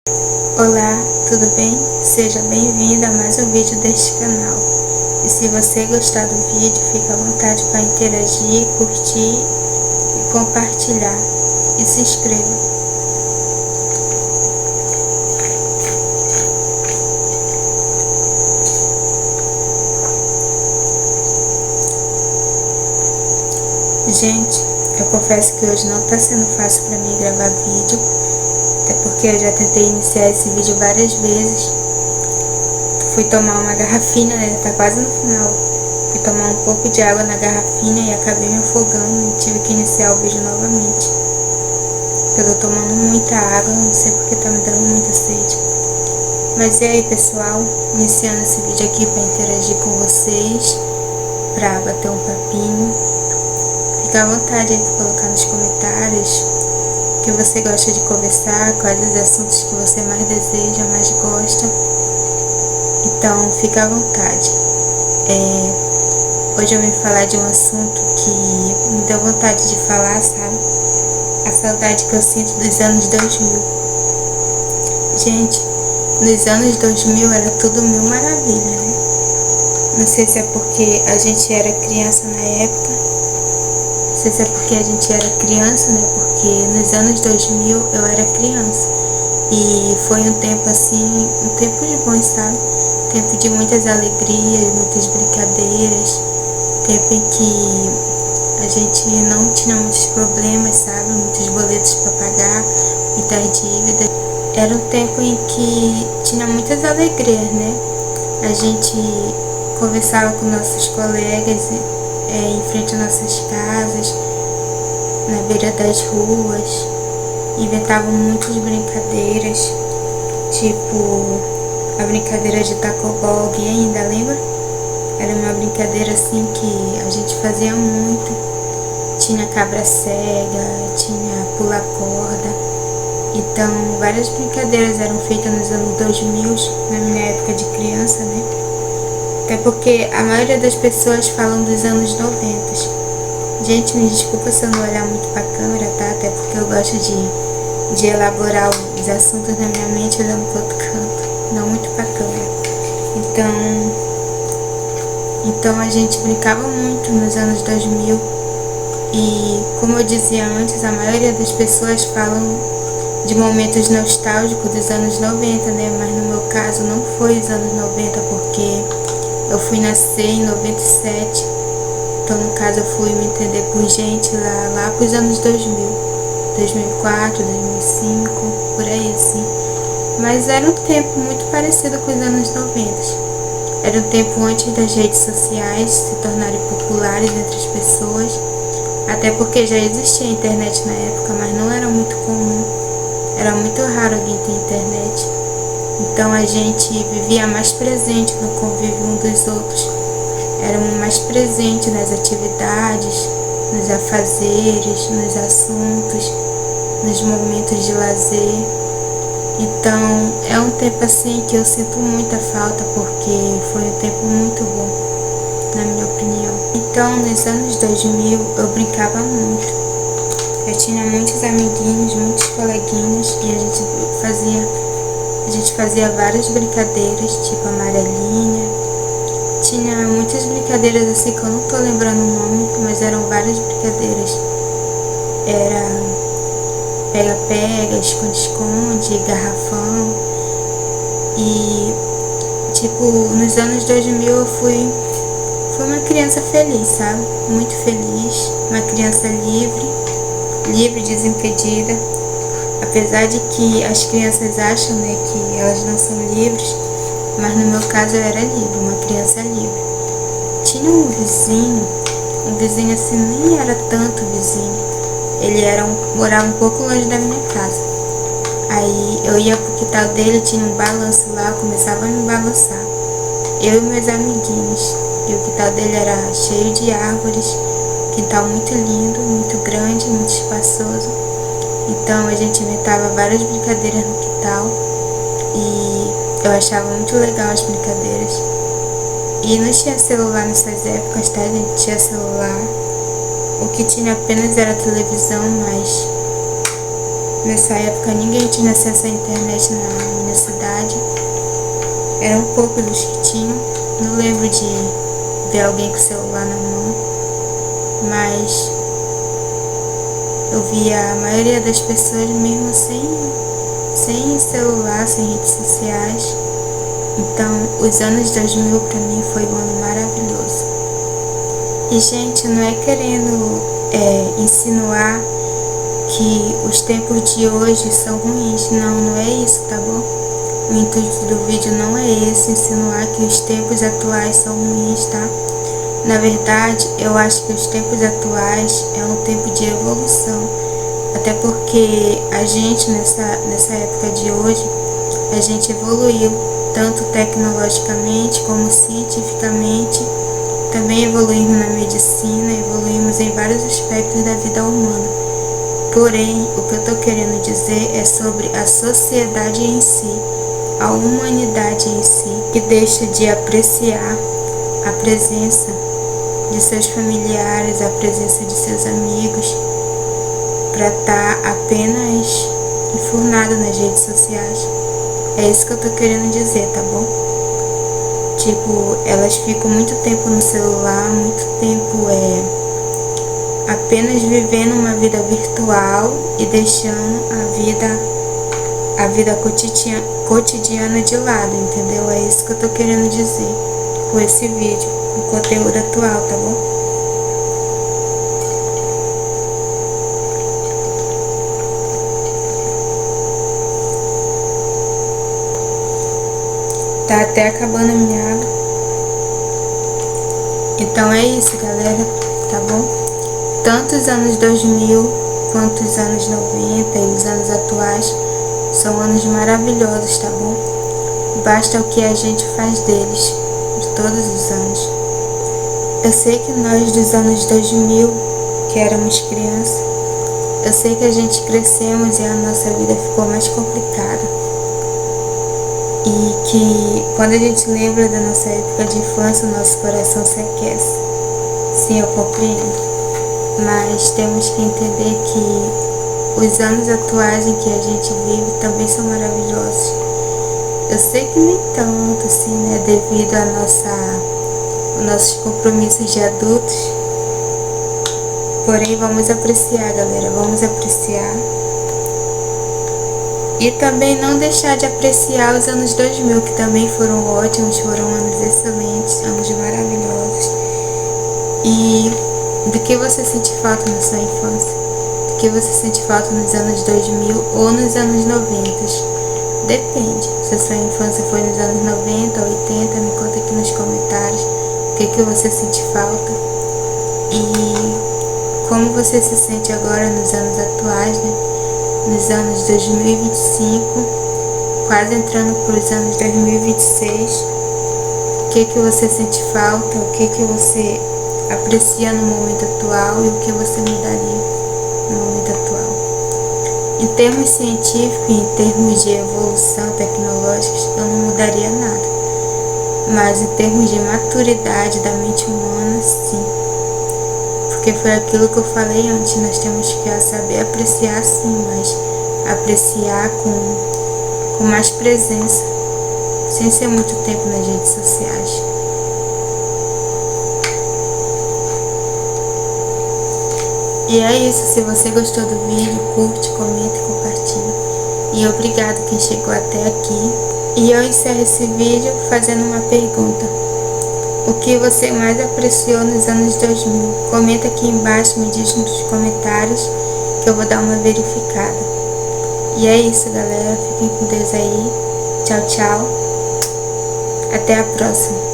Olá, tudo bem? Seja bem-vindo a mais um vídeo deste canal. E se você gostar do vídeo, fica à vontade para interagir, curtir e compartilhar. E se inscreva. Gente, eu confesso que hoje não está sendo fácil para mim gravar vídeo, até porque eu já tentei iniciar esse vídeo várias vezes. Fui tomar uma garrafinha, né? Tá quase no final. Fui tomar um pouco de água na garrafinha e acabei me afogando e tive que iniciar o vídeo novamente. Eu tô tomando muita água, não sei porque tá me dando muita sede. Mas e aí, pessoal? Iniciando esse vídeo aqui para interagir com vocês, para bater um papinho. Fica à vontade aí para colocar nos comentários o que você gosta de conversar, quais os assuntos que você mais deseja, mais gosta. Então, fica à vontade. Hoje eu vim falar de um assunto que me deu vontade de falar, sabe? A saudade que eu sinto dos anos 2000. Gente, nos anos 2000 era tudo mil maravilha, né? Não sei se é porque a gente era criança na época. Não sei se é porque a gente era criança, né? Porque nos anos 2000 eu era criança. E foi um tempo assim, um tempo de bom, sabe? Tempo de muitas alegrias, muitas brincadeiras. Tempo em que a gente não tinha muitos problemas, sabe? Muitos boletos para pagar, muitas dívidas. Era um tempo em que tinha muitas alegrias, né? A gente conversava com nossos colegas em frente às nossas casas, na beira das ruas, inventavam muitas brincadeiras, tipo a brincadeira de tacobol, alguém ainda lembra? Era uma brincadeira assim que a gente fazia muito. Tinha cabra cega, tinha pula corda. Então, várias brincadeiras eram feitas nos anos 2000, na minha época de criança, né? Até porque a maioria das pessoas falam dos anos 90. Gente, me desculpa se eu não olhar muito pra câmera, tá? Até porque eu gosto de elaborar os assuntos na minha mente olhando pro outro canto, não muito pra câmera. Então a gente brincava muito nos anos 2000 e, como eu dizia antes, a maioria das pessoas falam de momentos nostálgicos dos anos 90, né? Mas no meu caso não foi os anos 90, porque eu fui nascer em 97. Então, no caso, eu fui me entender por gente lá pros anos 2000, 2004, 2005, por aí assim. Mas era um tempo muito parecido com os anos 90. Era um tempo antes das redes sociais se tornarem populares entre as pessoas, até porque já existia internet na época, mas não era muito comum. Era muito raro alguém ter internet. Então a gente vivia mais presente no convívio um dos outros. Éramos mais presentes nas atividades, nos afazeres, nos assuntos, nos momentos de lazer. Então é um tempo assim que eu sinto muita falta, porque foi um tempo muito bom, na minha opinião. Então nos anos 2000 eu brincava muito. Eu tinha muitos amiguinhos, muitos coleguinhas e a gente fazia várias brincadeiras, tipo amarelinha. Tinha muitas brincadeiras assim que eu não tô lembrando o nome, mas eram várias brincadeiras. Era pega-pega, esconde-esconde, garrafão. E tipo, nos anos 2000 eu fui uma criança feliz, sabe? Muito feliz, uma criança livre, desimpedida. Apesar de que as crianças acham, né, que elas não são livres, mas no meu caso eu era livre, uma criança livre. Tinha um vizinho assim, nem era tanto vizinho. Ele morava um pouco longe da minha casa. Aí eu ia pro quintal dele, tinha um balanço lá, eu começava a me balançar. Eu e meus amiguinhos. E o quintal dele era cheio de árvores, quintal muito lindo, muito grande, muito espaçoso. Então a gente inventava várias brincadeiras no quintal e eu achava muito legal as brincadeiras. E não tinha celular nessas épocas, tá, gente? Tinha celular. O que tinha apenas era televisão, mas Nessa época ninguém tinha acesso à internet na minha cidade. Eram poucos os que tinham. Não lembro de ver alguém com o celular na mão, mas eu via a maioria das pessoas mesmo sem celular, sem redes sociais. Então, os anos 2000 pra mim foi um ano maravilhoso. E, gente, não é querendo insinuar que os tempos de hoje são ruins. Não é isso, tá bom? O intuito do vídeo não é esse, insinuar que os tempos atuais são ruins, tá? Na verdade, eu acho que os tempos atuais é um tempo de evolução. Até porque a gente, nessa época de hoje, a gente evoluiu, tanto tecnologicamente como cientificamente. Também evoluímos na medicina, evoluímos em vários aspectos da vida humana. Porém, o que eu estou querendo dizer é sobre a sociedade em si, a humanidade em si, que deixa de apreciar a presença de seus familiares, a presença de seus amigos, para estar apenas enfurnado nas redes sociais. É isso que eu tô querendo dizer, tá bom? Tipo, elas ficam muito tempo no celular, muito tempo apenas vivendo uma vida virtual e deixando a vida cotidiana de lado, entendeu? É isso que eu tô querendo dizer com esse vídeo, com o conteúdo atual, tá bom? Tá até acabando a minha água. Então é isso, galera, tá bom? Tanto os anos 2000 quanto os anos 90 e os anos atuais são anos maravilhosos, tá bom? Basta o que a gente faz deles, de todos os anos. Eu sei que nós dos anos 2000, que éramos crianças, eu sei que a gente crescemos e a nossa vida ficou mais complicada. E que quando a gente lembra da nossa época de infância, o nosso coração se aquece. Sim, eu compreendo. Mas temos que entender que os anos atuais em que a gente vive também são maravilhosos. Eu sei que nem tanto assim, né, devido aos nossos compromissos de adultos. Porém, vamos apreciar, galera, vamos apreciar. E também não deixar de apreciar os anos 2000, que também foram ótimos, foram anos excelentes, anos maravilhosos. E do que você sente falta na sua infância? Do que você sente falta nos anos 2000 ou nos anos 90? Depende. Se a sua infância foi nos anos 90 ou 80, me conta aqui nos comentários o que você sente falta. E como você se sente agora nos anos atuais, né? Nos anos 2025, quase entrando para os anos 2026, o que você sente falta, o que você aprecia no momento atual e o que você mudaria no momento atual. Em termos científicos e em termos de evolução tecnológica, eu não mudaria nada, mas em termos de maturidade da mente humana, sim. Porque foi aquilo que eu falei antes, nós temos que saber apreciar sim, mas apreciar com mais presença, sem ser muito tempo nas redes sociais. E é isso, se você gostou do vídeo, curte, comenta e compartilha. E obrigado quem chegou até aqui. E eu encerro esse vídeo fazendo uma pergunta. O que você mais apreciou nos anos 2000? Comenta aqui embaixo, me diz nos comentários que eu vou dar uma verificada. E é isso, galera. Fiquem com Deus aí. Tchau, tchau. Até a próxima.